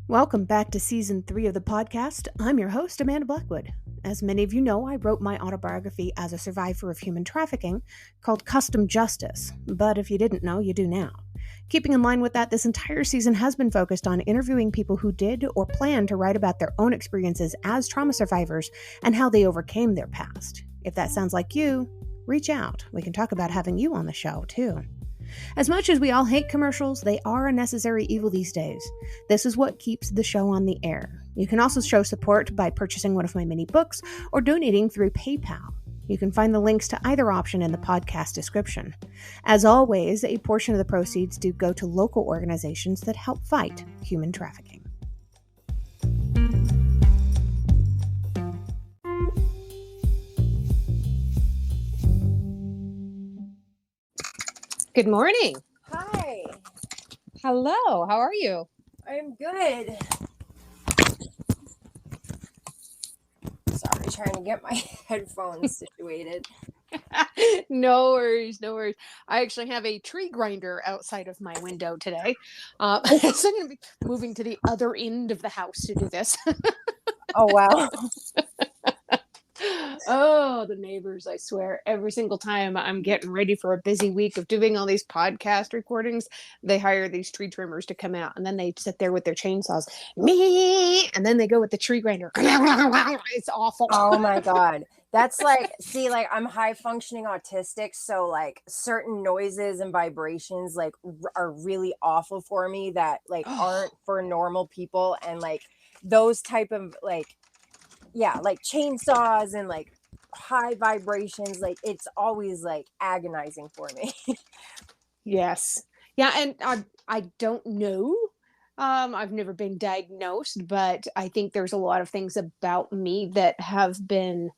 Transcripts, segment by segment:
Welcome back to Season 3 of the podcast. I'm your host, Amanda Blackwood. As many of you know, I wrote my autobiography as a survivor of human trafficking called Custom Justice, but if you didn't know, you do now. Keeping in line with that, this entire season has been focused on interviewing people who did or plan to write about their own experiences as trauma survivors and how they overcame their past. If that sounds like you, reach out. We can talk about having you on the show, too. As much as we all hate commercials, they are a necessary evil these days. This is what keeps the show on the air. You can also show support by purchasing one of my mini books or donating through PayPal. You can find the links to either option in the podcast description. As always, a portion of the proceeds do go to local organizations that help fight human trafficking. Good morning. Hi. Hello. How are you? I'm good. Sorry, trying to get my headphones situated. No worries, no worries. I actually have a tree grinder outside of my window today. So I'm going to be moving to the other end of the house to do this. Oh, wow. Oh, the neighbors, I swear. Every single time I'm getting ready for a busy week of doing all these podcast recordings, they hire these tree trimmers to come out, and then they sit there with their chainsaws, and then they go with the tree grinder. It's awful. Oh, my God. That's like, see, like I'm high functioning autistic. So like certain noises and vibrations like are really awful for me that like aren't for normal people. And like those type of like, yeah, like chainsaws and like high vibrations, like it's always like agonizing for me. Yes. Yeah, and I don't know. I've never been diagnosed, but I think there's a lot of things about me that have been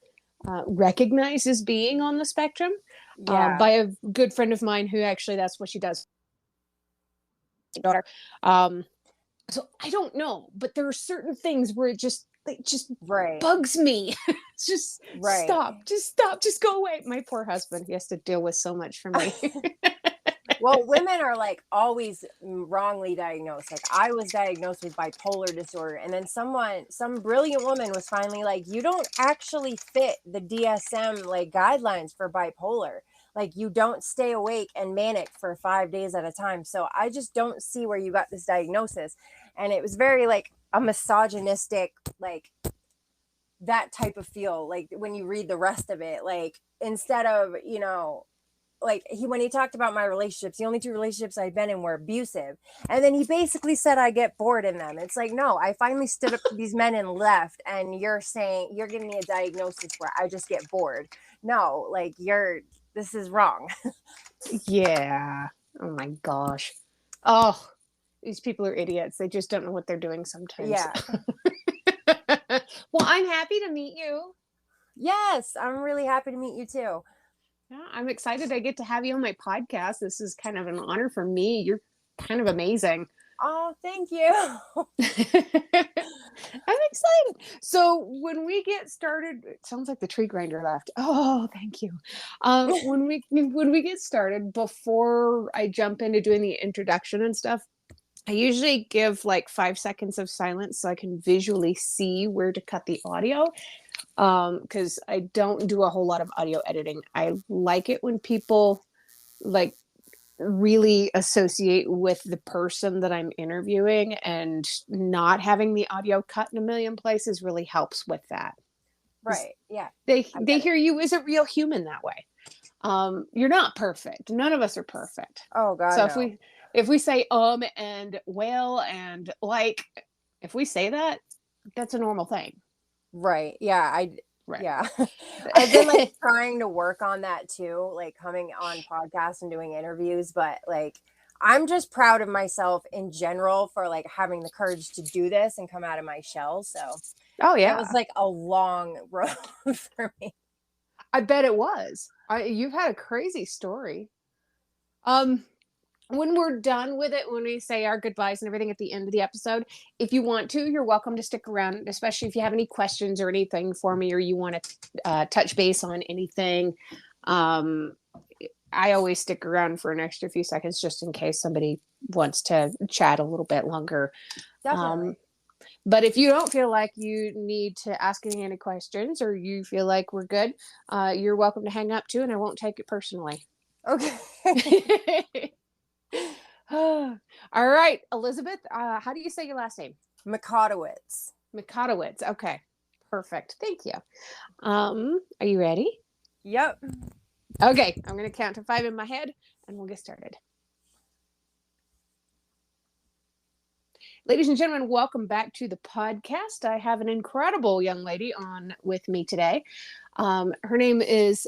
recognized as being on the spectrum by a good friend of mine who actually that's what she does. Daughter. So I don't know, but there are certain things where it just bugs me. It's just stop, just go away. My poor husband, he has to deal with so much for me. Well, women are like always wrongly diagnosed. Like I was diagnosed with bipolar disorder, and then some brilliant woman was finally like, you don't actually fit the DSM like guidelines for bipolar. Like you don't stay awake and manic for 5 days at a time. So I just don't see where you got this diagnosis. And it was very like a misogynistic, like that type of feel. Like when you read the rest of it, like instead of, you know, like when he talked about my relationships, the only two relationships I've been in were abusive. And then he basically said I get bored in them. It's like, no, I finally stood up to these men and left. And you're saying you're giving me a diagnosis where I just get bored. No, like this is wrong. Yeah. Oh my gosh. Oh, these people are idiots. They just don't know what they're doing sometimes. Yeah. Well, I'm happy to meet you. Yes, I'm really happy to meet you too. Yeah, I'm excited I get to have you on my podcast. This is kind of an honor for me. You're kind of amazing. Oh, thank you. I'm excited. So when we get started, it sounds like the tree grinder left. Oh, thank you. When we get started, before I jump into doing the introduction and stuff, I usually give like 5 seconds of silence so I can visually see where to cut the audio. Because I don't do a whole lot of audio editing. I like it when people like really associate with the person that I'm interviewing, and not having the audio cut in a million places really helps with that. Right. Yeah. They hear you as a real human that way. You're not perfect. None of us are perfect. Oh God. So no. if we say and well and like, if we say that, that's a normal thing. Right. Yeah. Right. Yeah. I've been like trying to work on that too, like coming on podcasts and doing interviews, but like I'm just proud of myself in general for like having the courage to do this and come out of my shell. So oh yeah, it was like a long road for me. I bet it was. You've had a crazy story. When we're done with it, when we say our goodbyes and everything at the end of the episode, if you want to, you're welcome to stick around, especially if you have any questions or anything for me, or you want to touch base on anything. I always stick around for an extra few seconds just in case somebody wants to chat a little bit longer. Definitely. But if you don't feel like you need to ask any questions, or you feel like we're good, you're welcome to hang up too, and I won't take it personally. Okay. All right, Elizabeth, how do you say your last name? Mikotowicz. Mikotowicz. Okay, perfect. Thank you. Are you ready? Yep. Okay, I'm going to count to 5 in my head, and we'll get started. Ladies and gentlemen, welcome back to the podcast. I have an incredible young lady on with me today. Her name is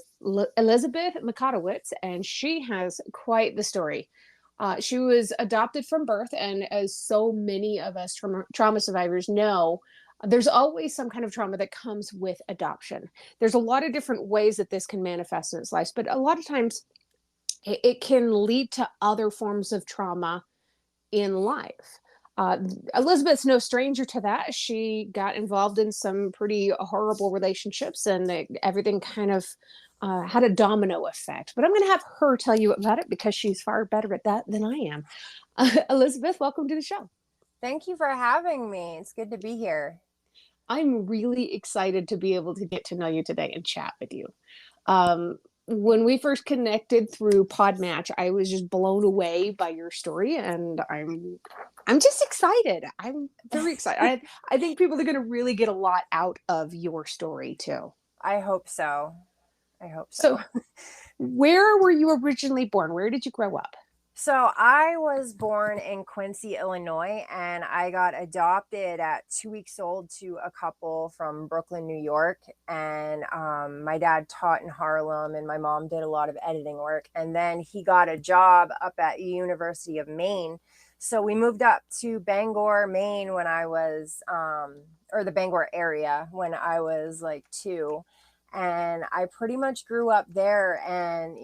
Elizabeth Mikotowicz, and she has quite the story. She was adopted from birth, and as so many of us trauma survivors know, there's always some kind of trauma that comes with adoption. There's a lot of different ways that this can manifest in its life, but a lot of times it can lead to other forms of trauma in life. Elizabeth's no stranger to that. She got involved in some pretty horrible relationships, and everything kind of had a domino effect. But I'm going to have her tell you about it because she's far better at that than I am. Elizabeth, welcome to the show. Thank you for having me. It's good to be here. I'm really excited to be able to get to know you today and chat with you. When we first connected through Podmatch, I was just blown away by your story, and I'm just excited. I'm very excited. I think people are going to really get a lot out of your story too. I hope so. So, where were you originally born? Where did you grow up? So I was born in Quincy, Illinois, and I got adopted at 2 weeks old to a couple from Brooklyn, New York. And my dad taught in Harlem, and my mom did a lot of editing work. And then he got a job up at University of Maine. So we moved up to Bangor, Maine when I was, or the Bangor area when I was like 2. And I pretty much grew up there, and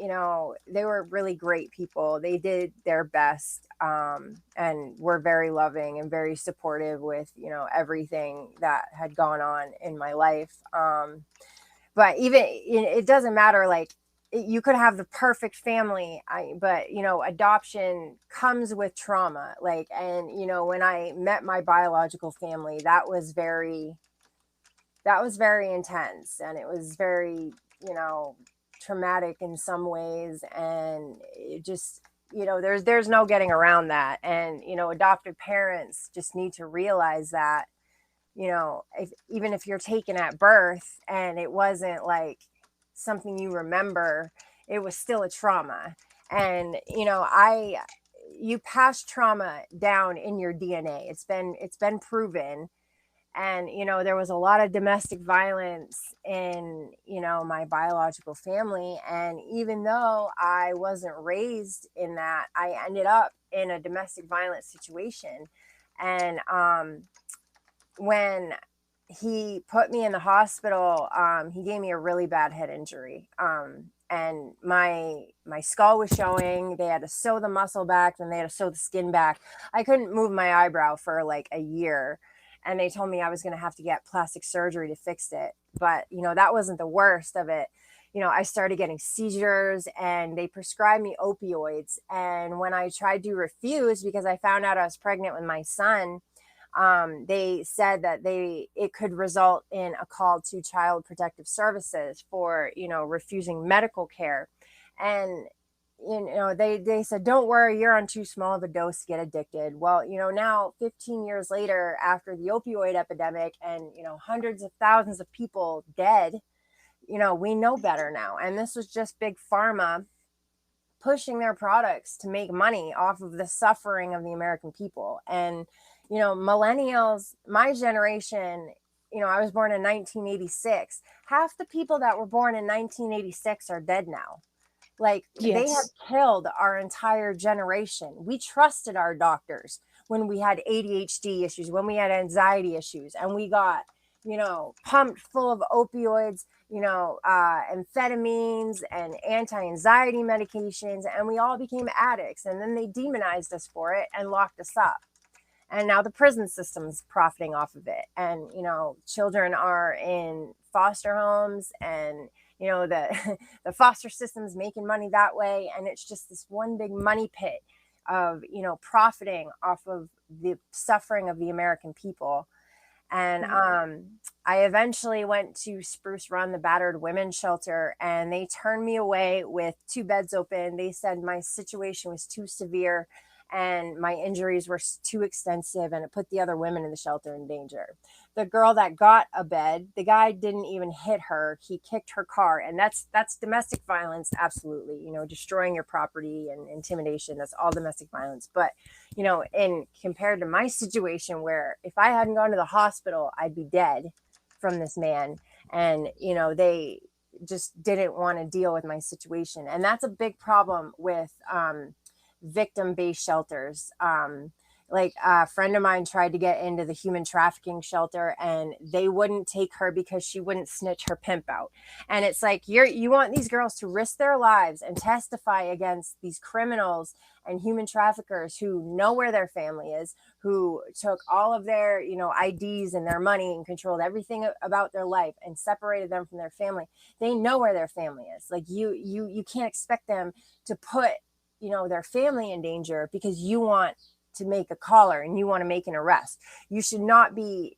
they were really great people. They did their best, and were very loving and very supportive with everything that had gone on in my life. But even it doesn't matter, like you could have the perfect family, but adoption comes with trauma, and when I met my biological family, that was very intense, and it was very, traumatic in some ways. And it just, there's no getting around that. And, adopted parents just need to realize that, even if you're taken at birth and it wasn't like something you remember, it was still a trauma. And, you pass trauma down in your DNA. It's been proven. And there was a lot of domestic violence in my biological family, and even though I wasn't raised in that, I ended up in a domestic violence situation. And when he put me in the hospital, he gave me a really bad head injury, and my skull was showing. They had to sew the muscle back, then they had to sew the skin back. I couldn't move my eyebrow for like a year. And they told me I was going to have to get plastic surgery to fix it. But, that wasn't the worst of it. I started getting seizures, and they prescribed me opioids. And when I tried to refuse, because I found out I was pregnant with my son, they said that it could result in a call to Child Protective Services for, refusing medical care. And they said, don't worry, you're on too small of a dose to get addicted. Well, now 15 years later, after the opioid epidemic and, hundreds of thousands of people dead, we know better now. And this was just big pharma pushing their products to make money off of the suffering of the American people. And, millennials, my generation, I was born in 1986. Half the people that were born in 1986 are dead now. Yes. They have killed our entire generation. We trusted our doctors when we had ADHD issues, when we had anxiety issues, and we got, pumped full of opioids, amphetamines and anti-anxiety medications, and we all became addicts. And then they demonized us for it and locked us up. And now the prison system's profiting off of it. And, children are in foster homes, and the foster system's making money that way. And it's just this one big money pit of, profiting off of the suffering of the American people. And I eventually went to Spruce Run, the battered women's shelter, and they turned me away with 2 beds open. They said my situation was too severe and my injuries were too extensive, and it put the other women in the shelter in danger. The girl that got a bed, the guy didn't even hit her. He kicked her car, and that's domestic violence. Absolutely. Destroying your property and intimidation, that's all domestic violence. But in compared to my situation, where if I hadn't gone to the hospital, I'd be dead from this man. And they just didn't want to deal with my situation, and that's a big problem with victim-based shelters. Like a friend of mine tried to get into the human trafficking shelter, and they wouldn't take her because she wouldn't snitch her pimp out. And it's like, you want these girls to risk their lives and testify against these criminals and human traffickers who know where their family is, who took all of their IDs and their money and controlled everything about their life and separated them from their family. They know where their family is. Like, you can't expect them to put their family in danger because you want to make a collar and you want to make an arrest. You should not be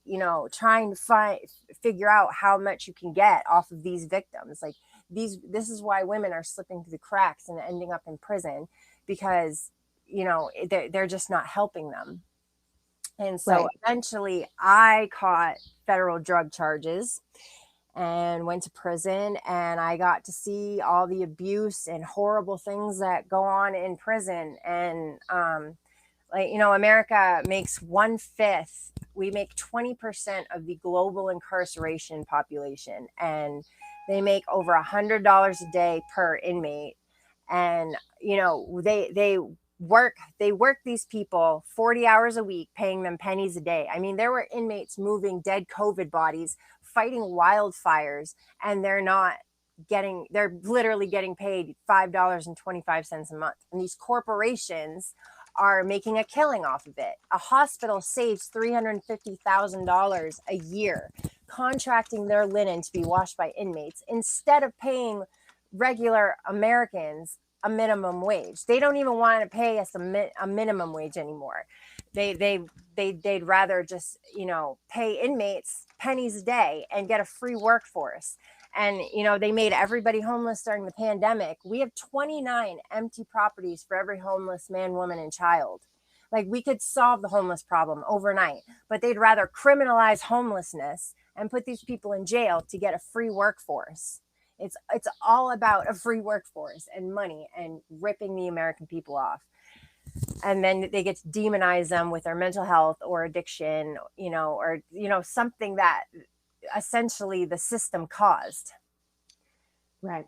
trying to figure out how much you can get off of these victims. Like, this is why women are slipping through the cracks and ending up in prison, because they're just not helping them. And so eventually I caught federal drug charges and went to prison, and I got to see all the abuse and horrible things that go on in prison. And America makes 1/5. We make 20% of the global incarceration population, and they make over $100 a day per inmate. And they work these people 40 hours a week, paying them pennies a day. I mean, there were inmates moving dead COVID bodies, fighting wildfires, and they're literally getting paid $5.25 a month. And these corporations are making a killing off of it. A hospital saves $350,000 a year contracting their linen to be washed by inmates instead of paying regular Americans a minimum wage. They don't even want to pay us a minimum wage anymore. They'd rather just pay inmates pennies a day and get a free workforce. And they made everybody homeless during the pandemic. We have 29 empty properties for every homeless man, woman, and child. Like, we could solve the homeless problem overnight, but they'd rather criminalize homelessness and put these people in jail to get a free workforce. It's all about a free workforce and money and ripping the American people off. And then they get to demonize them with their mental health or addiction, or something that essentially the system caused. Right.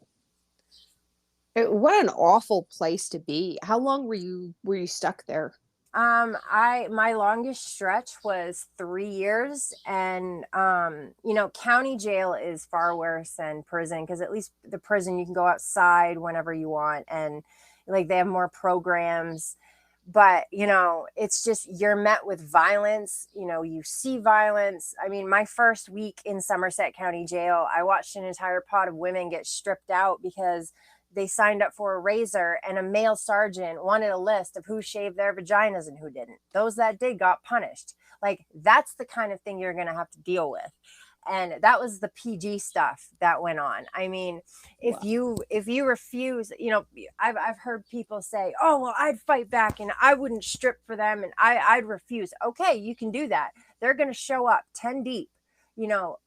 What an awful place to be. How long were you stuck there? My longest stretch was 3 years, and county jail is far worse than prison, because at least the prison you can go outside whenever you want, and like they have more programs. But it's just, you're met with violence. You see violence. I mean, my first week in Somerset County Jail, I watched an entire pod of women get stripped out because they signed up for a razor, and a male sergeant wanted a list of who shaved their vaginas and who didn't. Those that did got punished. Like, that's the kind of thing you're going to have to deal with. And that was the PG stuff that went on. I mean, if you refuse, I've heard people say, oh, well, I'd fight back and I wouldn't strip for them and I'd refuse. Okay, you can do that. They're going to show up 10 deep,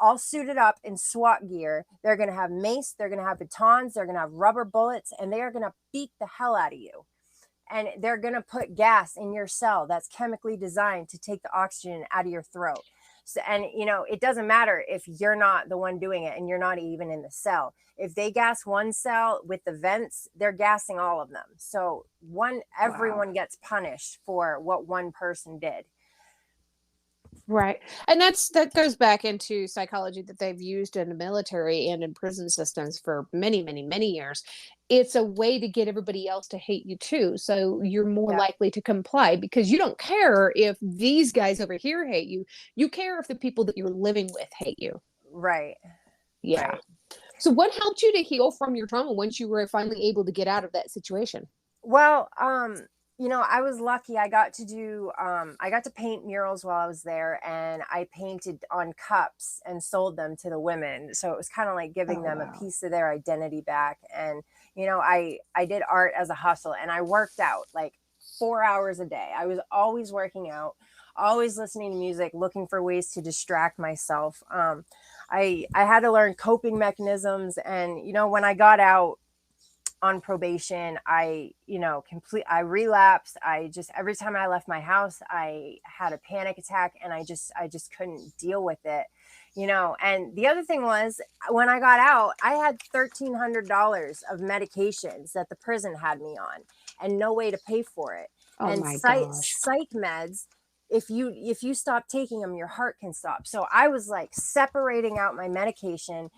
all suited up in SWAT gear. They're going to have mace. They're going to have batons. They're going to have rubber bullets, and they are going to beat the hell out of you. And they're going to put gas in your cell that's chemically designed to take the oxygen out of your throat. So, and it doesn't matter if you're not the one doing it and you're not even in the cell. If they gas one cell with the vents, they're gassing all of them. So everyone gets punished for what one person did. Right. And that goes back into psychology that they've used in the military and in prison systems for many, many, many years. It's a way to get everybody else to hate you too. So you're more likely to comply, because you don't care if these guys over here hate you. You care if the people that you're living with hate you. Right. Yeah. Right. So what helped you to heal from your trauma once you were finally able to get out of that situation? Well, I was lucky. I got to paint murals while I was there, and I painted on cups and sold them to the women. So it was kind of like giving Oh, them a wow. piece of their identity back. And, I did art as a hustle, and I worked out like 4 hours a day. I was always working out, always listening to music, looking for ways to distract myself. I had to learn coping mechanisms. And, when I got out on probation, I relapsed. I just, every time I left my house, I had a panic attack, and I just couldn't deal with it. And the other thing was, when I got out, I had $1,300 of medications that the prison had me on, and no way to pay for it. Oh And my gosh. psych meds, if you stop taking them, your heart can stop. So I was like separating out my medication,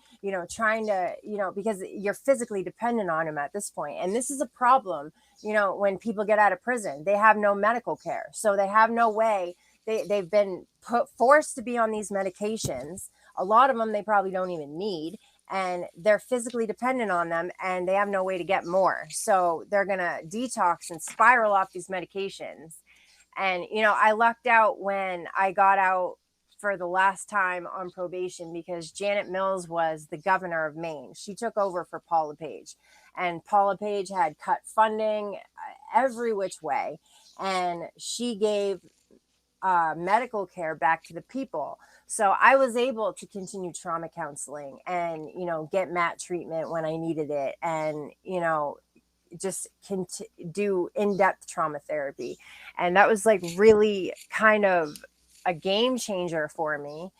trying to, because you're physically dependent on them at this point. And this is a problem, when people get out of prison, they have no medical care. So they have no way. They've been forced to be on these medications. A lot of them they probably don't even need. And they're physically dependent on them, and they have no way to get more. So they're going to detox and spiral off these medications. And, I lucked out when I got out for the last time on probation, because Janet Mills was the governor of Maine. She took over for Paula Page, and Paula Page had cut funding every which way. And she gave medical care back to the people. So I was able to continue trauma counseling and, get MAT treatment when I needed it. And, just do in-depth trauma therapy. And that was like really kind of a game changer for me,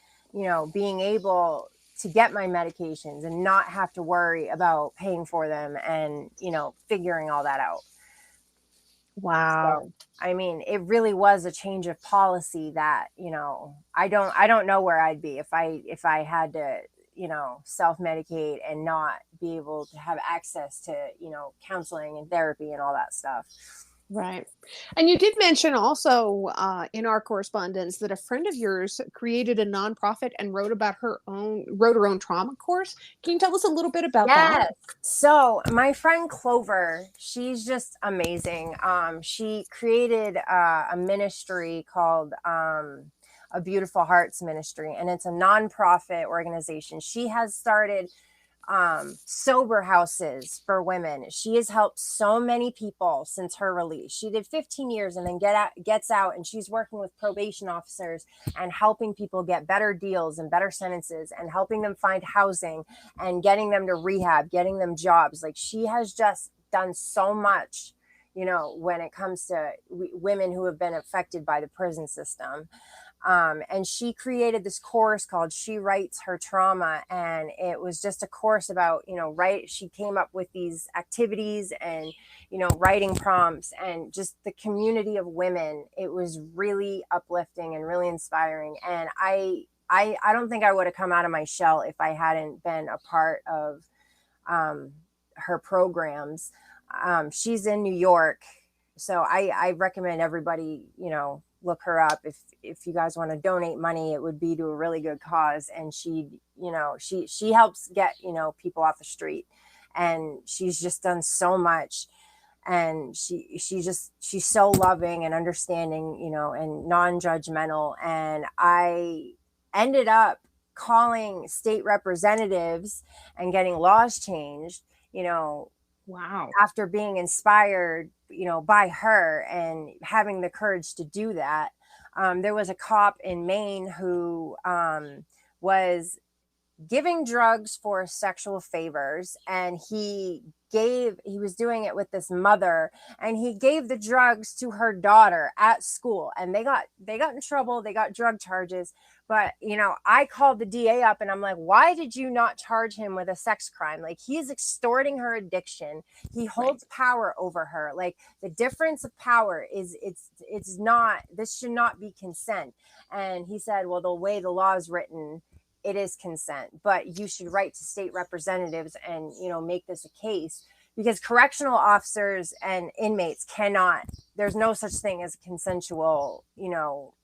being able to get my medications and not have to worry about paying for them, and figuring all that out. So, Wow. I mean, it really was a change of policy that, I don't know where I'd be if I had to, self-medicate and not be able to have access to, counseling and therapy and all that stuff. Right. And you did mention also in our correspondence that a friend of yours created a nonprofit and wrote her own trauma course. Can you tell us a little bit about that? Yes. So my friend Clover, she's just amazing. She created a ministry called A Beautiful Hearts Ministry, and it's a nonprofit organization. She has started sober houses for women. She has helped so many people since her release. She did 15 years and then gets out, and she's working with probation officers and helping people get better deals and better sentences, and helping them find housing and getting them to rehab, getting them jobs. Like, she has just done so much, when it comes to women who have been affected by the prison system. And she created this course called She Writes Her Trauma. And it was just a course about, she came up with these activities and, writing prompts, and just the community of women. It was really uplifting and really inspiring. And I don't think I would have come out of my shell if I hadn't been a part of her programs. She's in New York. So I recommend everybody, look her up. If you guys want to donate money, it would be to a really good cause. And she helps get, people off the street, and she's just done so much. And she's so loving and understanding, and non-judgmental. And I ended up calling state representatives and getting laws changed, Wow. after being inspired, by her and having the courage to do that. There was a cop in Maine who was giving drugs for sexual favors, and he was doing it with this mother, and he gave the drugs to her daughter at school, and they got in trouble. They got drug charges. But I called the DA up, and I'm like, why did you not charge him with a sex crime? Like, he's extorting her addiction. He Right. holds power over her. Like, the difference of power is, it's not, this should not be consent. And he said, well, the way the law is written, it is consent, but you should write to state representatives and, make this a case, because correctional officers and inmates cannot, there's no such thing as a consensual,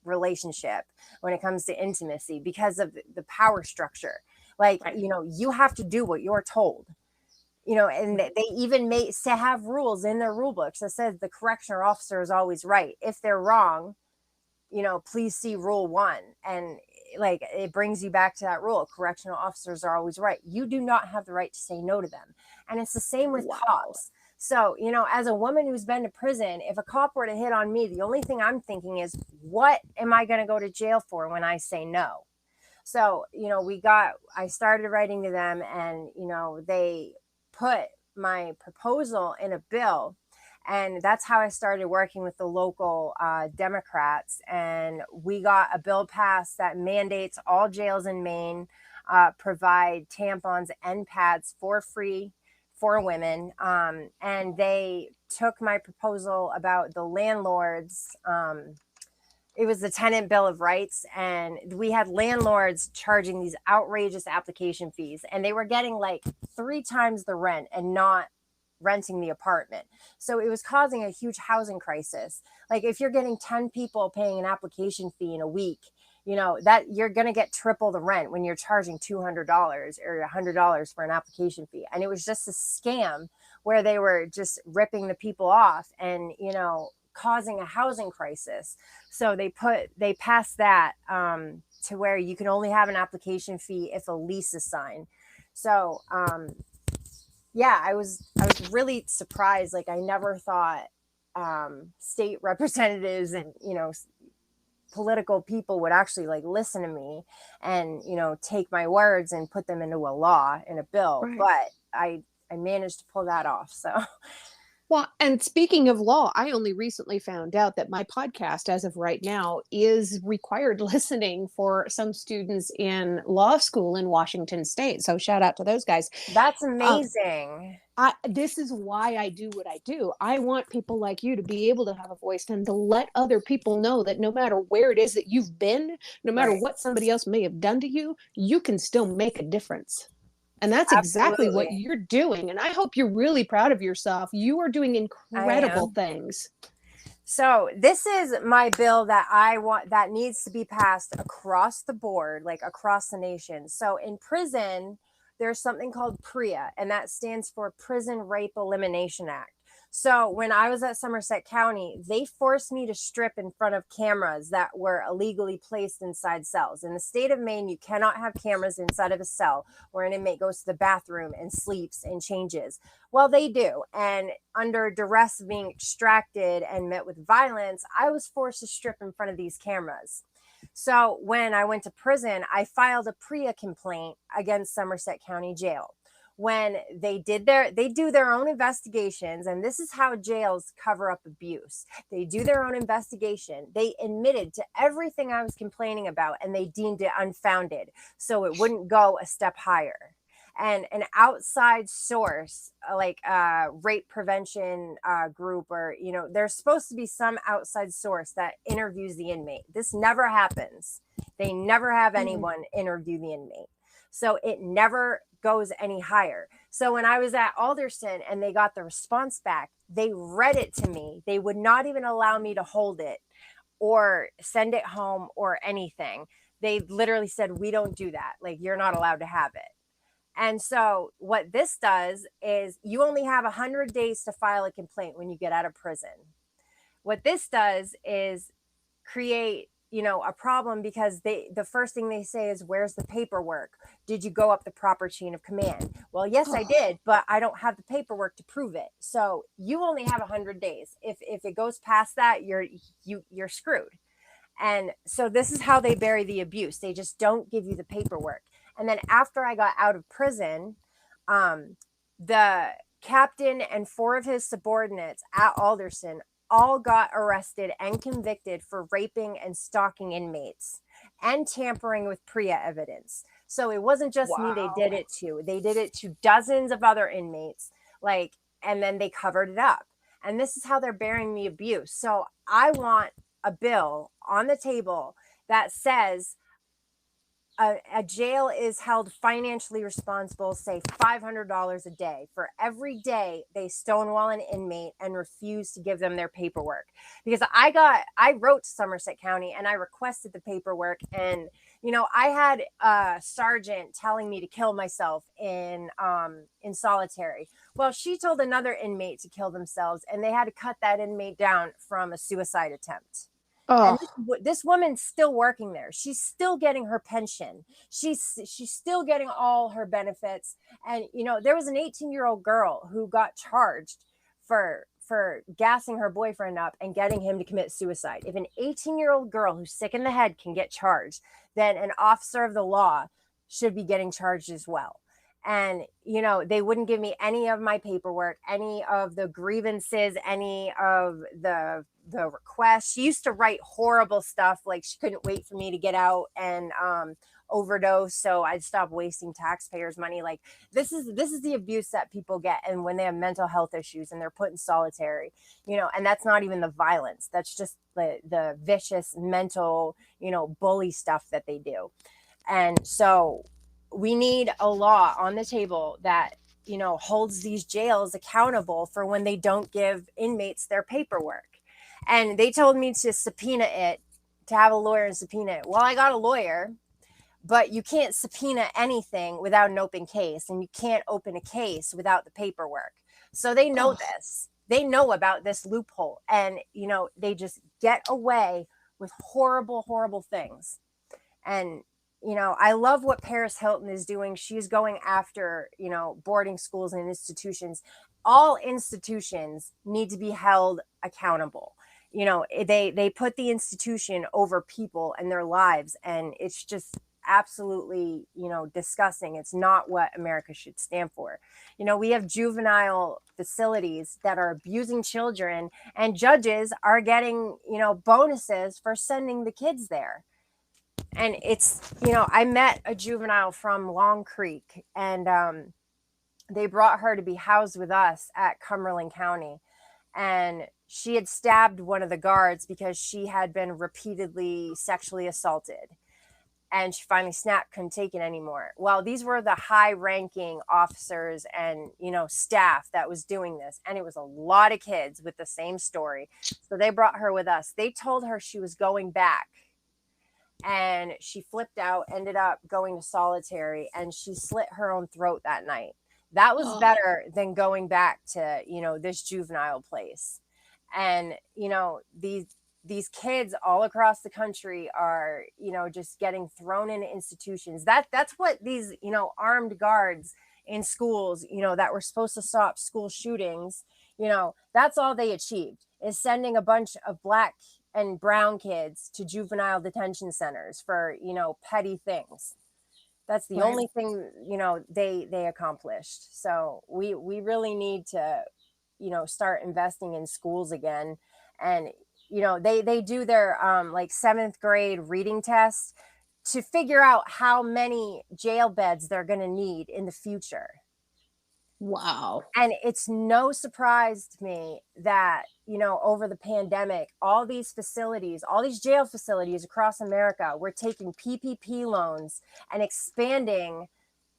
relationship when it comes to intimacy, because of the power structure. Like, Right. you have to do what you're told. And they even have rules in their rule books that says the correctional officer is always right. If they're wrong, please see rule 1. And like, it brings you back to that rule. Correctional officers are always right. You do not have the right to say no to them. And it's the same with cops. So, as a woman who's been to prison, if a cop were to hit on me, the only thing I'm thinking is, what am I going to go to jail for when I say no? So, I started writing to them, and, they put my proposal in a bill. And that's how I started working with the local Democrats. And we got a bill passed that mandates all jails in Maine provide tampons and pads for free for women. And they took my proposal about the landlords. It was the Tenant Bill of Rights, and we had landlords charging these outrageous application fees, and they were getting like 3 times the rent and not renting the apartment. So it was causing a huge housing crisis. Like, if you're getting 10 people paying an application fee in a week, that you're going to get triple the rent when you're charging $200 or $100 for an application fee. And it was just a scam where they were just ripping the people off and, causing a housing crisis. So they passed that to where you can only have an application fee if a lease is signed. So yeah, I was really surprised. Like, I never thought state representatives and political people would actually like listen to me and take my words and put them into a law, in a bill. Right. But I managed to pull that off. So. Well, and speaking of law, I only recently found out that my podcast, as of right now, is required listening for some students in law school in Washington State. So shout out to those guys. That's amazing. This is why I do what I do. I want people like you to be able to have a voice and to let other people know that no matter where it is that you've been, no matter what somebody else may have done to you, you can still make a difference. And that's exactly what you're doing. And I hope you're really proud of yourself. You are doing incredible things. So this is my bill that I want, that needs to be passed across the board, like across the nation. So in prison, there's something called PREA, and that stands for Prison Rape Elimination Act. So when I was at Somerset County, they forced me to strip in front of cameras that were illegally placed inside cells. In the state of Maine, you cannot have cameras inside of a cell where an inmate goes to the bathroom and sleeps and changes. Well, they do. And under duress of being extracted and met with violence, I was forced to strip in front of these cameras. So when I went to prison, I filed a PREA complaint against Somerset County Jail. When they do their own investigations, and this is how jails cover up abuse. They do their own investigation. They admitted to everything I was complaining about, and they deemed it unfounded, so it wouldn't go a step higher. And an outside source, like a rape prevention group, or, there's supposed to be some outside source that interviews the inmate. This never happens. They never have anyone interview the inmate. So it never goes any higher. So when I was at Alderson and they got the response back, they read it to me. They would not even allow me to hold it or send it home or anything. They literally said, we don't do that. Like, you're not allowed to have it. And so what this does is you only have 100 days to file a complaint when you get out of prison. What this does is create a problem, because the first thing they say is, where's the paperwork? Did you go up the proper chain of command? Well, yes, I did, but I don't have the paperwork to prove it. So you only have 100 days. If it goes past that, you're screwed. And so this is how they bury the abuse. They just don't give you the paperwork. And then after I got out of prison, the captain and 4 of his subordinates at Alderson all got arrested and convicted for raping and stalking inmates and tampering with PREA evidence. So it wasn't just me they did it to. They did it to dozens of other inmates, and then they covered it up. And this is how they're burying the abuse. So I want a bill on the table that says a jail is held financially responsible, say $500 a day, for every day they stonewall an inmate and refuse to give them their paperwork. Because I wrote to Somerset County and I requested the paperwork, and I had a sergeant telling me to kill myself in solitary. Well, she told another inmate to kill themselves, and they had to cut that inmate down from a suicide attempt. And Oh, this woman's still working there. She's still getting her pension. She's still getting all her benefits. And there was an 18-year-old girl who got charged for gassing her boyfriend up and getting him to commit suicide. If an 18-year-old girl who's sick in the head can get charged, then an officer of the law should be getting charged as well. And they wouldn't give me any of my paperwork, any of the grievances, any of the requests. She used to write horrible stuff, like she couldn't wait for me to get out and overdose, so I'd stop wasting taxpayers' money. Like, this is the abuse that people get, and when they have mental health issues and they're put in solitary, and that's not even the violence. That's just the vicious mental, bully stuff that they do. And so we need a law on the table that holds these jails accountable for when they don't give inmates their paperwork. And they told me to subpoena it, to have a lawyer and subpoena it. Well, I got a lawyer, but you can't subpoena anything without an open case, and you can't open a case without the paperwork. So they know this. They know about this loophole, and they just get away with horrible, horrible things. And I love what Paris Hilton is doing. She's going after, boarding schools and institutions. All institutions need to be held accountable. They put the institution over people and their lives, and it's just absolutely, disgusting. It's not what America should stand for. We have juvenile facilities that are abusing children, and judges are getting, bonuses for sending the kids there. And it's, I met a juvenile from Long Creek, and they brought her to be housed with us at Cumberland County. And she had stabbed one of the guards because she had been repeatedly sexually assaulted. And she finally snapped, couldn't take it anymore. Well, these were the high-ranking officers and, staff that was doing this. And it was a lot of kids with the same story. So they brought her with us. They told her she was going back. And she flipped out, ended up going to solitary, and she slit her own throat that night. That was better than going back to, this juvenile place. And, these kids all across the country are, just getting thrown into institutions. That's what these, armed guards in schools, that were supposed to stop school shootings, that's all they achieved, is sending a bunch of Black and brown kids to juvenile detention centers for, petty things. That's the only thing, they accomplished. So we really need to, start investing in schools again. And, they do their like 7th grade reading test to figure out how many jail beds they're going to need in the future. wow. And it's no surprise to me that, over the pandemic, all these facilities, all these jail facilities across America were taking PPP loans and expanding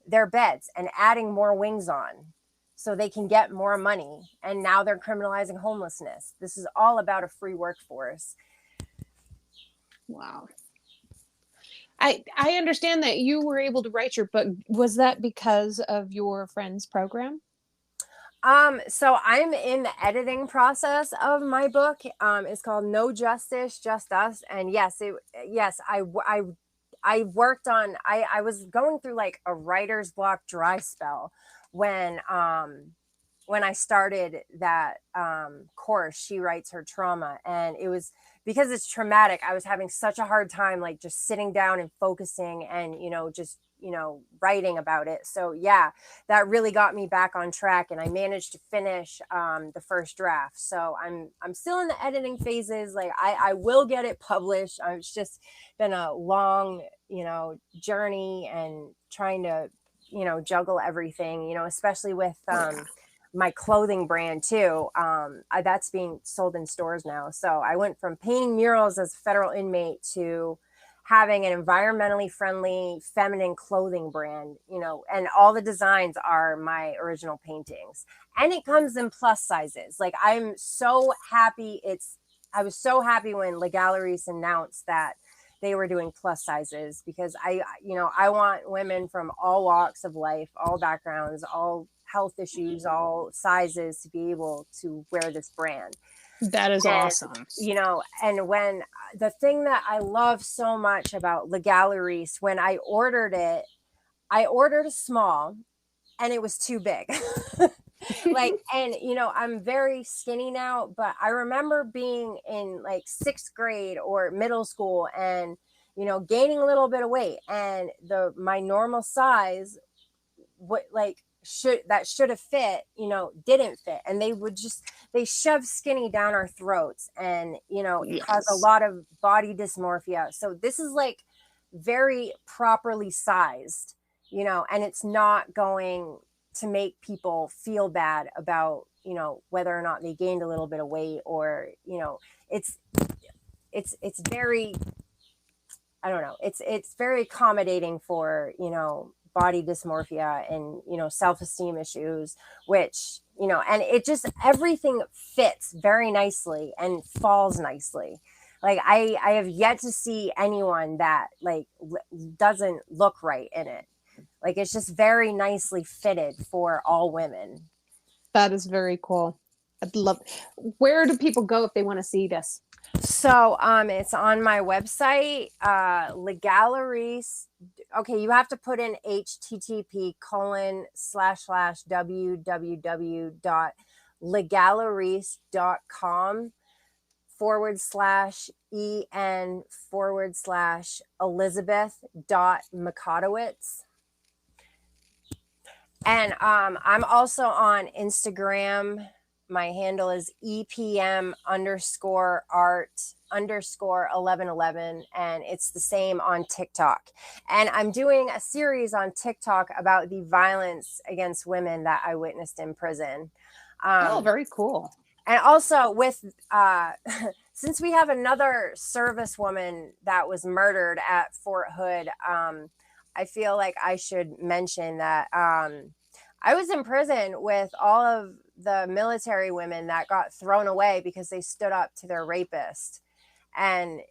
their beds and adding more wings on so they can get more money. And now they're criminalizing homelessness. This is all about a free workforce. Wow. I understand that you were able to write your book. Was that because of your friend's program? So I'm in the editing process of my book. It's called No Justice, Just Us. And yes, I worked on, I was going through like a writer's block dry spell when I started that course, She Writes Her Trauma. And it was because it's traumatic. I was having such a hard time, like just sitting down and focusing and, just, writing about it. So yeah, that really got me back on track, and I managed to finish the first draft. So I'm still in the editing phases. Like I will get it published. It's just been a long, journey, and trying to, juggle everything, especially with my clothing brand too. That's being sold in stores now. So I went from painting murals as a federal inmate to having an environmentally friendly feminine clothing brand, and all the designs are my original paintings, and it comes in plus sizes. Like I'm so happy. I was so happy when La Galeries announced that, they were doing plus sizes, because I want women from all walks of life, all backgrounds, all health issues, all sizes to be able to wear this brand. That is And, awesome. and when the thing that I love so much about Le Galeries, when I ordered a small and it was too big. And I'm very skinny now, but I remember being in like 6th grade or middle school and gaining a little bit of weight, and my normal size, what like should have fit, didn't fit, and they shove skinny down our throats, and it caused a lot of body dysmorphia. So this is like very properly sized, and it's not going to make people feel bad about whether or not they gained a little bit of weight, or it's very, I don't know, it's very accommodating for body dysmorphia and self-esteem issues, which and it just, everything fits very nicely and falls nicely. Like I have yet to see anyone that like doesn't look right in it. Like it's just very nicely fitted for all women. That is very cool. I'd love. Where do people go if they want to see this? So it's on my website, Le Galeries. Okay, you have to put in http://www.legaleries.com/en/Elizabeth.Makatowicz. And I'm also on Instagram. My handle is EPM_art_1111. And it's the same on TikTok. And I'm doing a series on TikTok about the violence against women that I witnessed in prison. Very cool. And also with, since we have another service woman that was murdered at Fort Hood, I feel like I should mention that I was in prison with all of the military women that got thrown away because they stood up to their rapist. And,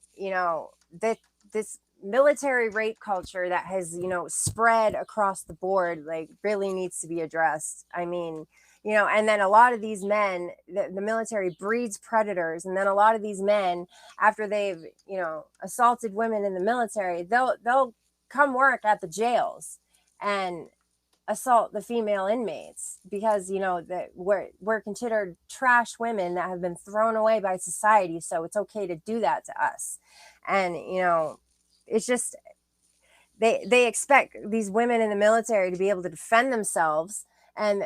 this military rape culture that has, spread across the board, like really needs to be addressed. I mean, and then a lot of these men, the military breeds predators. And then a lot of these men, after they've, assaulted women in the military, they'll come work at the jails and assault the female inmates, because that we're considered trash women that have been thrown away by society, so it's okay to do that to us. And it's just they expect these women in the military to be able to defend themselves. And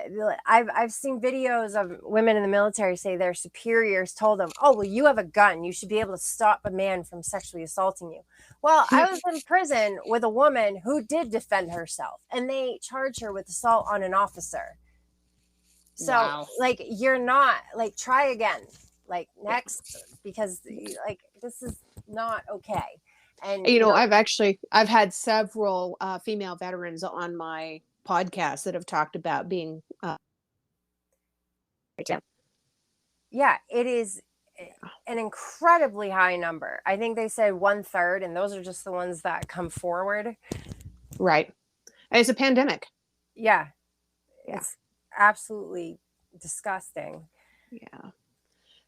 I've seen videos of women in the military say their superiors told them, "Oh, well, you have a gun. You should be able to stop a man from sexually assaulting you." Well, I was in prison with a woman who did defend herself, and they charged her with assault on an officer. So, wow. Like, you're not, like, try again, like, next, because, like, this is not okay. And, I've had several female veterans on my podcast that have talked about being yeah, it is an incredibly high number. I think they said 1/3, and those are just the ones that come forward. Right. It's a pandemic. Yeah. It's absolutely disgusting. Yeah.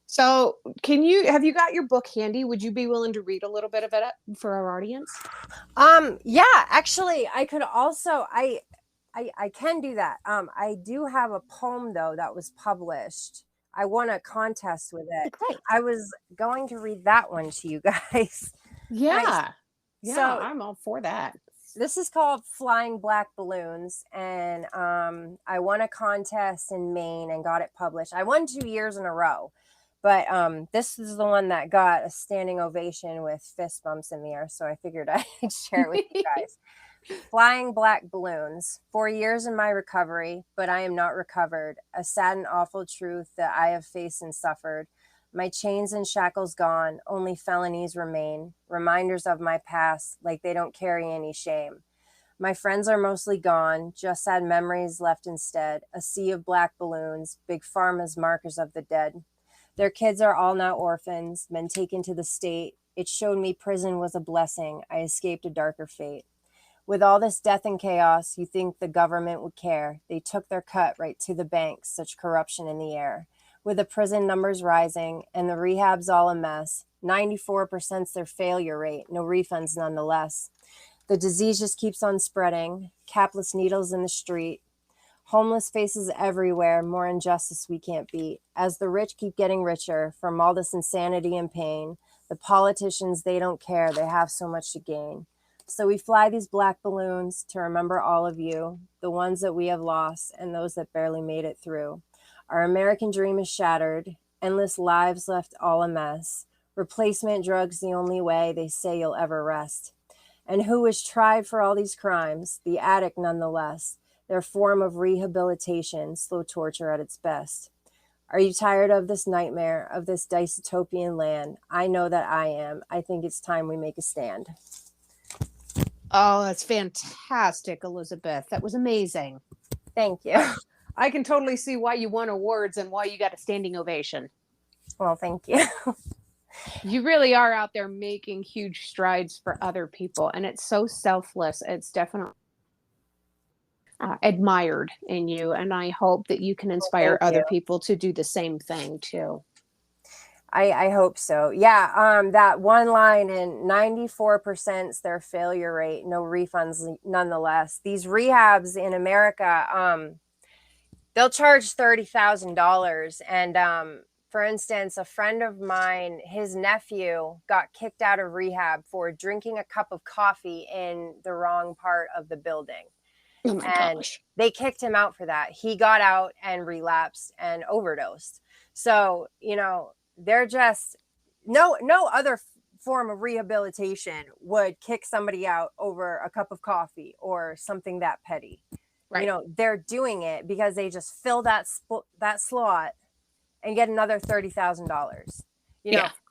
So have you got your book handy? Would you be willing to read a little bit of it for our audience? Yeah, actually I could also, I can do that. I do have a poem though that was published. I won a contest with it. Great. I was going to read that one to you guys. Yeah. Yeah, So I'm all for that. this is called Flying Black Balloons, and I won a contest in Maine and got it published. I won 2 years in a row, but this is the one that got a standing ovation with fist bumps in the air, so I figured I'd share it with you guys. Flying Black Balloons. 4 years in my recovery, but I am not recovered. A sad and awful truth that I have faced and suffered. My chains and shackles gone, only felonies remain. Reminders of my past, like they don't carry any shame. My friends are mostly gone, just sad memories left instead. A sea of black balloons, big pharma's markers of the dead. Their kids are all now orphans, men taken to the state. It showed me prison was a blessing. I escaped a darker fate. With all this death and chaos, you think the government would care. They took their cut right to the banks, such corruption in the air. With the prison numbers rising and the rehabs all a mess, 94%'s their failure rate, no refunds nonetheless. The disease just keeps on spreading, capless needles in the street, homeless faces everywhere, more injustice we can't beat. As the rich keep getting richer from all this insanity and pain, the politicians, they don't care, they have so much to gain. So we fly these black balloons to remember all of you, the ones that we have lost and those that barely made it through. Our American dream is shattered, endless lives left all a mess. Replacement drugs the only way they say you'll ever rest. And who was tried for all these crimes, the addict nonetheless, their form of rehabilitation, slow torture at its best. Are you tired of this nightmare, of this dystopian land? I know that I am. I think it's time we make a stand. Oh, that's fantastic, Elizabeth. That was amazing. Thank you. I can totally see why you won awards and why you got a standing ovation. Well, thank you. You really are out there making huge strides for other people, and it's so selfless. It's definitely admired in you, and I hope that you can inspire other people to do the same thing too. I hope so. Yeah. That one line in 94%'s their failure rate, no refunds nonetheless. These rehabs in America, they'll charge $30,000. And for instance, a friend of mine, his nephew got kicked out of rehab for drinking a cup of coffee in the wrong part of the building. Oh my gosh. They kicked him out for that. He got out and relapsed and overdosed. So, they're just no other form of rehabilitation would kick somebody out over a cup of coffee or something that petty. Right. They're doing it because they just fill that slot and get another $30,000.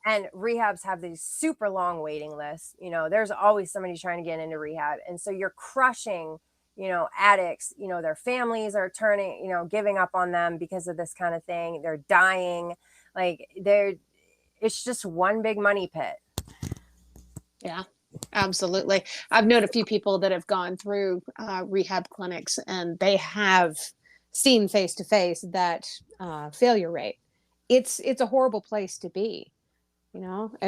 And rehabs have these super long waiting lists. There's always somebody trying to get into rehab, and so you're crushing addicts. Their families are turning, giving up on them because of this kind of thing. They're dying. It's just one big money pit. Yeah, absolutely. I've known a few people that have gone through rehab clinics, and they have seen face to face that failure rate. It's a horrible place to be. I've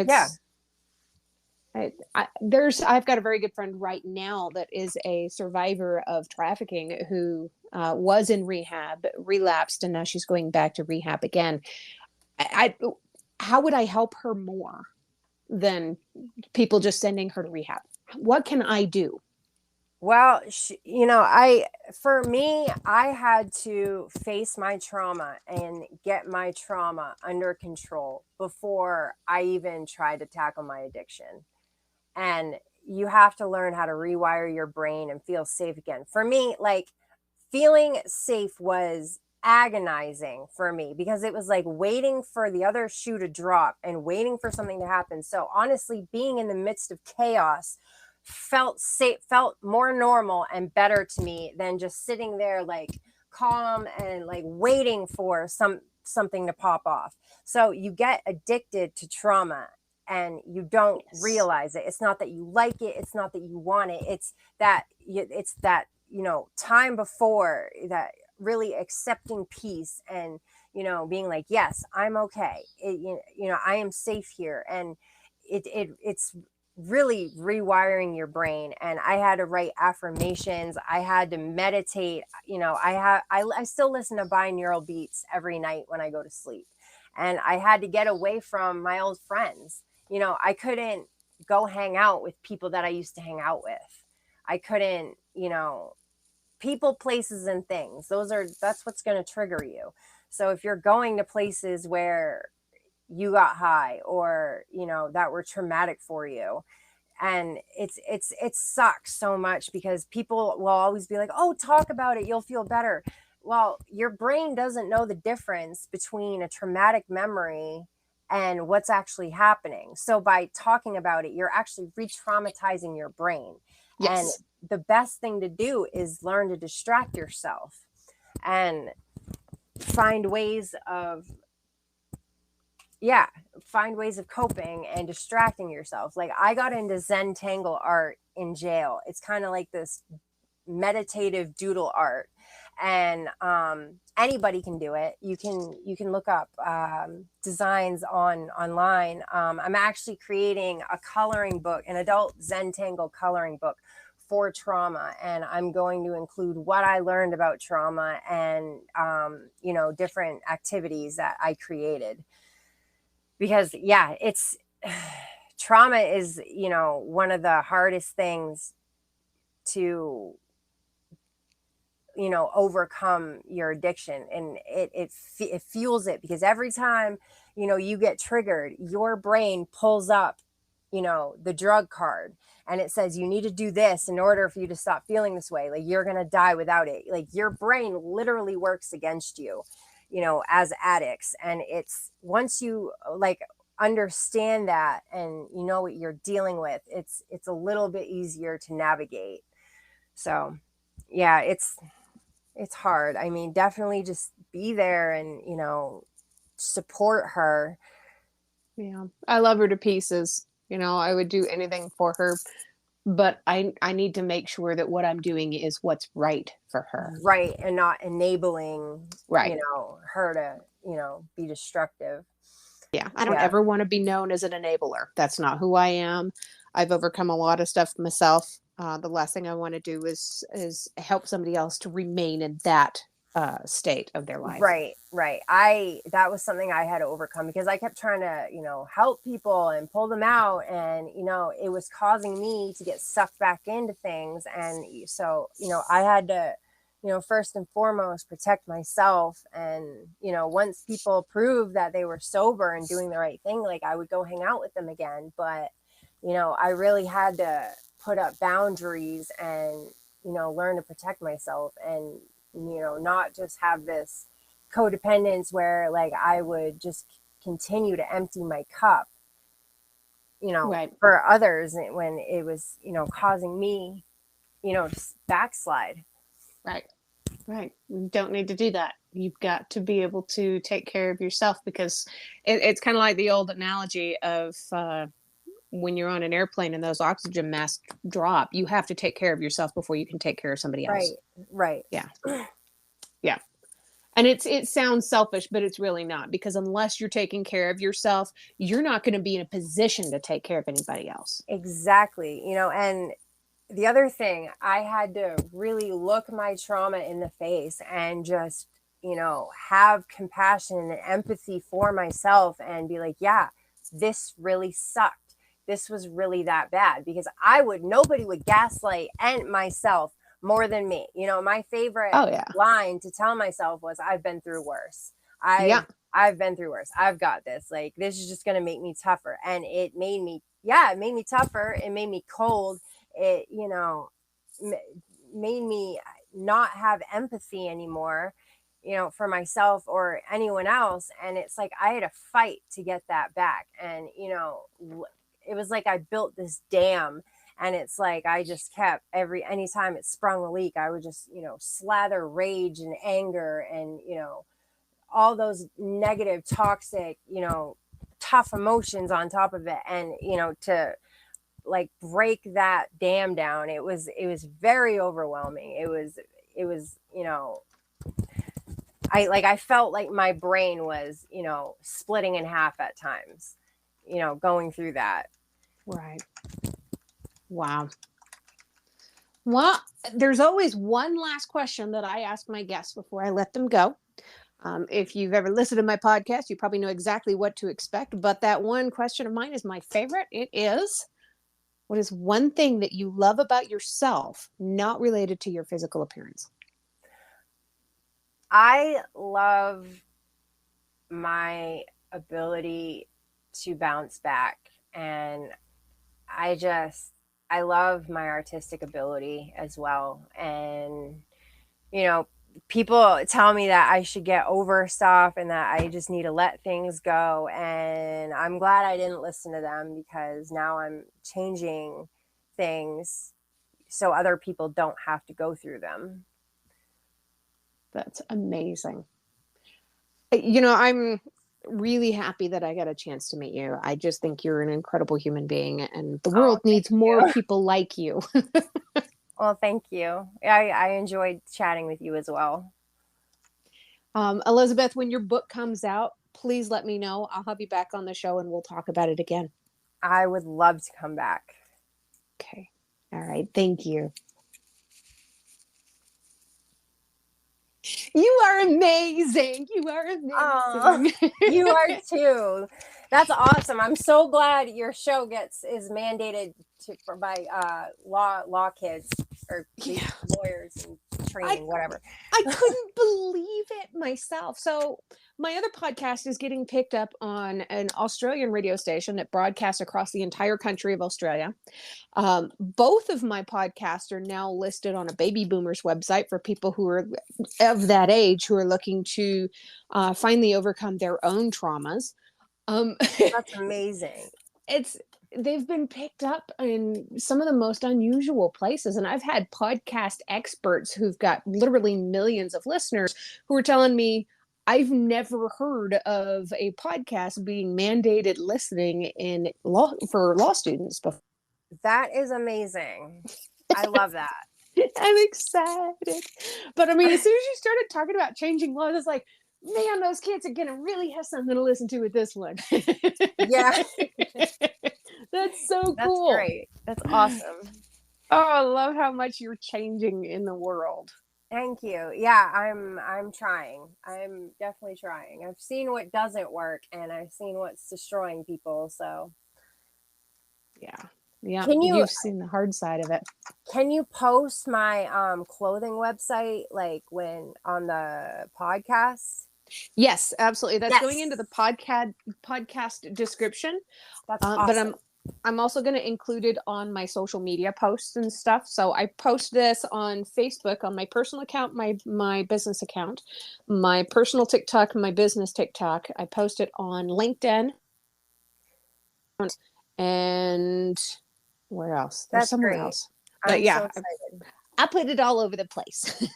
got a very good friend right now that is a survivor of trafficking who was in rehab, relapsed, and now she's going back to rehab again. How would I help her more than people just sending her to rehab? What can I do? Well, for me, I had to face my trauma and get my trauma under control before I even tried to tackle my addiction. And you have to learn how to rewire your brain and feel safe again. For me, feeling safe was agonizing for me because it was like waiting for the other shoe to drop and waiting for something to happen. So honestly, being in the midst of chaos felt safe, felt more normal and better to me than just sitting there calm and waiting for something to pop off. So you get addicted to trauma and you don't realize it. It's not that you like it. It's not that you want it. It's that time before that, really accepting peace and, being like, yes, I'm okay. I am safe here. And it's really rewiring your brain. And I had to write affirmations. I had to meditate. I still listen to binaural beats every night when I go to sleep. And I had to get away from my old friends. I couldn't go hang out with people that I used to hang out with. I couldn't, people, places, and things. That's what's going to trigger you. So if you're going to places where you got high or, that were traumatic for you, and it sucks so much because people will always be like, oh, talk about it, you'll feel better. Well, your brain doesn't know the difference between a traumatic memory and what's actually happening. So by talking about it, you're actually re-traumatizing your brain. Yes. And the best thing to do is learn to distract yourself and find ways of, yeah, find ways of coping and distracting yourself. Like I got into Zentangle art in jail. It's kind of like this meditative doodle art, and anybody can do it. You can look up designs online. I'm actually creating a coloring book, an adult Zentangle coloring book for trauma, and I'm going to include what I learned about trauma and different activities that I created, because yeah, it's trauma is one of the hardest things to overcome your addiction, and it fuels it, because every time you get triggered, your brain pulls up the drug card, and it says you need to do this in order for you to stop feeling this way, like you're gonna die without it. Like your brain literally works against you, as addicts. And it's once you like understand that and you know what you're dealing with, it's a little bit easier to navigate. So yeah, it's hard. I mean, definitely just be there and, support her. Yeah. I love her to pieces. I would do anything for her, but I need to make sure that what I'm doing is what's right for her. Right. And not enabling, Right. her to, be destructive. Yeah. I don't Yeah. ever want to be known as an enabler. That's not who I am. I've overcome a lot of stuff myself. The last thing I want to do is help somebody else to remain in that state of their life. Right. That was something I had to overcome, because I kept trying to, help people and pull them out. And, it was causing me to get sucked back into things. And so, I had to, first and foremost, protect myself. And, once people proved that they were sober and doing the right thing, like I would go hang out with them again. But, I really had to put up boundaries and, learn to protect myself, and, not just have this codependence where like I would just continue to empty my cup, Right. for others, when it was, causing me, to backslide. Right. You don't need to do that. You've got to be able to take care of yourself, because it's kind of like the old analogy of when you're on an airplane and those oxygen masks drop, you have to take care of yourself before you can take care of somebody else. Right. Yeah. Yeah. And it sounds selfish, but it's really not, because unless you're taking care of yourself, you're not going to be in a position to take care of anybody else. Exactly. And the other thing, I had to really look my trauma in the face and just, have compassion and empathy for myself and be like, yeah, this really sucked. This was really that bad, because nobody would gaslight and myself more than me. My favorite line to tell myself was, I've been through worse. I've been through worse. I've got this. Like, this is just going to make me tougher. And it made me tougher. It made me cold. It, made me not have empathy anymore, for myself or anyone else. And it's like, I had to fight to get that back. And, it was like I built this dam, and it's like I just kept anytime it sprung a leak, I would just, slather rage and anger and, all those negative, toxic, tough emotions on top of it. And, to like break that dam down, it was very overwhelming. It was, I felt like my brain was, splitting in half at times, going through that. Right. Wow. Well, there's always one last question that I ask my guests before I let them go. If you've ever listened to my podcast, you probably know exactly what to expect. But that one question of mine is my favorite. It is, what is one thing that you love about yourself, not related to your physical appearance? I love my ability to bounce back. And I love my artistic ability as well. And, people tell me that I should get over stuff and that I just need to let things go. And I'm glad I didn't listen to them, because now I'm changing things so other people don't have to go through them. That's amazing. I'm really happy that I got a chance to meet you. I just think you're an incredible human being, and the Oh, world needs thank more you. people like you. Well, thank you. I enjoyed chatting with you as well. Elizabeth, when your book comes out, please let me know. I'll have you back on the show and we'll talk about it again. I would love to come back. Okay. All right. Thank you. You are amazing. You are Oh, amazing. you are too. That's awesome. I'm so glad your show is mandated by law kids or Yeah. lawyers and training, whatever. I couldn't believe it myself. So my other podcast is getting picked up on an Australian radio station that broadcasts across the entire country of Australia. Both of my podcasts are now listed on a baby boomers website for people who are of that age who are looking to finally overcome their own traumas. That's amazing. They've been picked up in some of the most unusual places, and I've had podcast experts who've got literally millions of listeners who are telling me I've never heard of a podcast being mandated listening in law for law students before. That is amazing. I love that. I'm excited. But I mean, as soon as you started talking about changing laws, it's like, man, those kids are gonna really have something to listen to with this one. Yeah. That's so That's cool. great. That's awesome. Oh, I love how much you're changing in the world. Thank you. Yeah, I'm trying. I'm definitely trying. I've seen what doesn't work and I've seen what's destroying people. So Yeah, you've seen the hard side of it. Can you post my clothing website like when on the podcast? Yes, absolutely. That's going Yes. into the podcast description. That's awesome. But I'm also going to include it on my social media posts and stuff. So I post this on Facebook, on my personal account, my business account, my personal TikTok, my business TikTok. I post it on LinkedIn, and where else? There's That's somewhere great. else. But I'm yeah, so excited. I put it all over the place.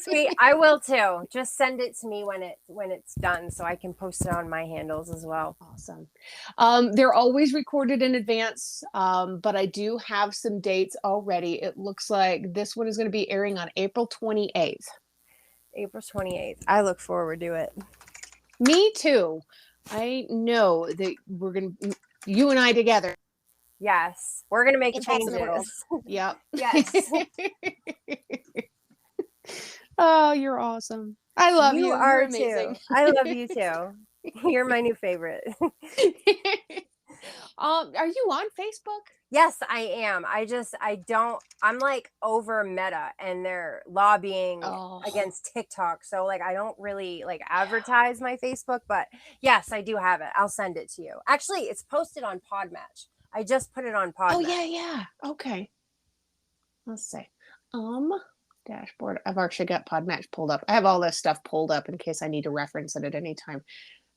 Sweet. I will too. Just send it to me when it's done so I can post it on my handles as well. Awesome. They're always recorded in advance, but I do have some dates already. It looks like this one is going to be airing on April 28th. April 28th. I look forward to it. Me too. I know that you and I together. Yes. We're going to make changes. Yep. Yes. Oh, you're awesome. I love you. You are amazing. too. I love you too. You're my new favorite. Are you on Facebook? Yes, I am. I'm like over Meta and they're lobbying against TikTok. So like I don't really like advertise my Facebook, but yes, I do have it. I'll send it to you. Actually, it's posted on Podmatch. I just put it on Podmatch. Oh yeah. Okay. Let's see. Dashboard. I've actually got Podmatch pulled up. I have all this stuff pulled up in case I need to reference it at any time.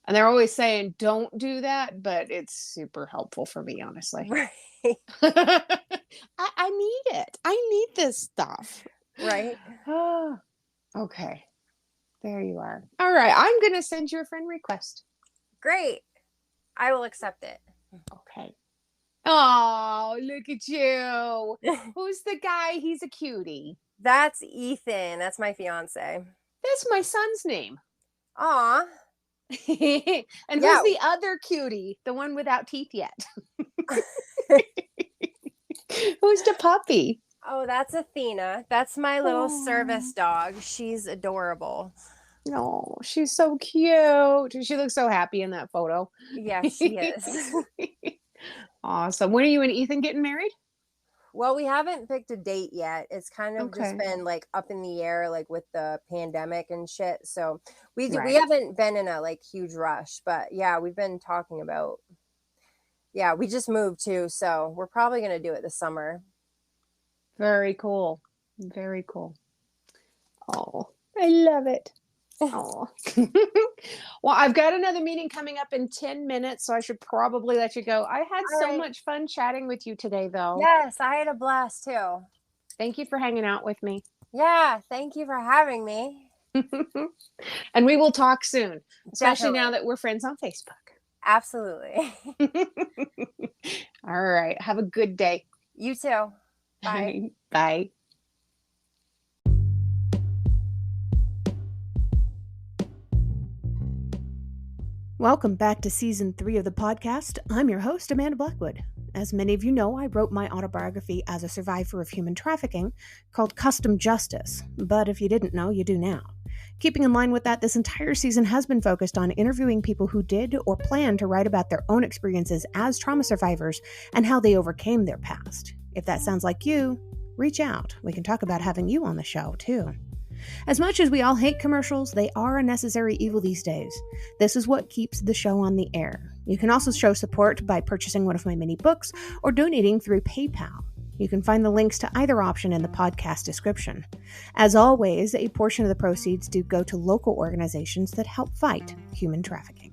And they're always saying, don't do that, but it's super helpful for me, honestly. Right. I need it. I need this stuff. Right. Okay. There you are. All right. I'm going to send you a friend request. Great. I will accept it. Okay. Oh, look at you. Who's the guy? He's a cutie. That's Ethan. That's my fiance. That's my son's name. Aw. And who's the other cutie? The one without teeth yet. Who's the puppy? Oh, that's Athena. That's my little service dog. She's adorable. No, she's so cute. She looks so happy in that photo. Yes, she is. Awesome. When are you and Ethan getting married? Well, we haven't picked a date yet. It's kind of just been like up in the air, like with the pandemic and shit. So we haven't been in a like huge rush, but yeah, we've been talking about. Yeah, we just moved too, so we're probably gonna do it this summer. Very cool. Very cool. Oh, I love it. Oh. Well, I've got another meeting coming up in 10 minutes, so I should probably let you go. I had so much fun chatting with you today, though. Yes, I had a blast too. Thank you for hanging out with me. Yeah, thank you for having me. And we will talk soon, especially Definitely. now that we're friends on Facebook. Absolutely. All right. Have a good day. You too. Bye. Bye. Welcome back to Season 3 of the podcast. I'm your host, Amanda Blackwood. As many of you know, I wrote my autobiography as a survivor of human trafficking called Custom Justice, but if you didn't know, you do now. Keeping in line with that, this entire season has been focused on interviewing people who did or plan to write about their own experiences as trauma survivors and how they overcame their past. If that sounds like you, reach out. We can talk about having you on the show, too. As much as we all hate commercials, they are a necessary evil these days. This is what keeps the show on the air. You can also show support by purchasing one of my mini books or donating through PayPal. You can find the links to either option in the podcast description. As always, a portion of the proceeds do go to local organizations that help fight human trafficking.